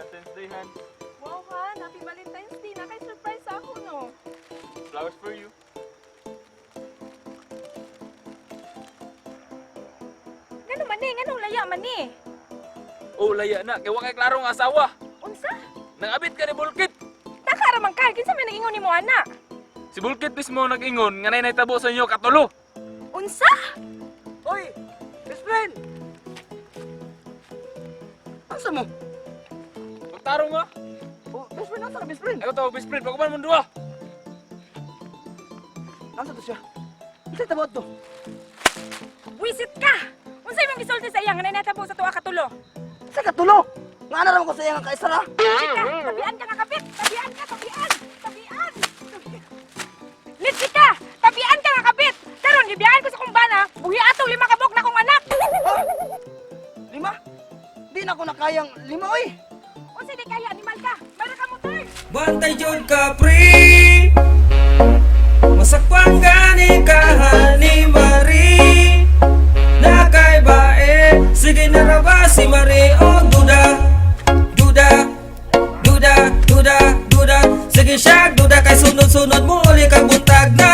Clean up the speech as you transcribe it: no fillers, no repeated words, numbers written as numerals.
Valentine's Day, Han. Wow, Han. Happy Valentine's Day. Nakay-surprise ako, no? Flowers for you. Ngano man eh? Nganong laya man eh? Oh, laya na. Kaya wakay klarong asawa. Unsa? Nangabit ka ni Bulkit. Nakaraman ka. Kinsa may nag-ingon ni mo, ana? Si Bulkit mismo nag-ingon nga nay tabo sa inyo katulo. Unsa? Oy! Best friend! Asa mo? Magtarong nga. Oh, best friend, asa ka best friend? Ayaw tawag best friend. Pagkuman mo dua. Asa to siya? Ito tabot to. Wisit ka! Unsay mong gisulti sa iya nga natabo sa tuwa katulo? Sa katulo! Nga naram ko sa iyang kaisara. Chika, tabian ka nakapit! Tabian ka, tabian! Tabian! Litsi ka! Tabian ka nakapit! Karon gibiyahan ko sa kumbana, buhi ato 5 kabok na kong anak! Ha? 5? Di na ako nakayang 5, oy! Unsay di kaya animal ka? Mayroon ka motor! Bantay jud ka pre. Masakpan gani ka ni Marie. Nakay bae, sige na ra ba si Marie o duda. Duda, duda, duda, duda. Sige siya duda kay sunod-sunod mo uli kag buntag na.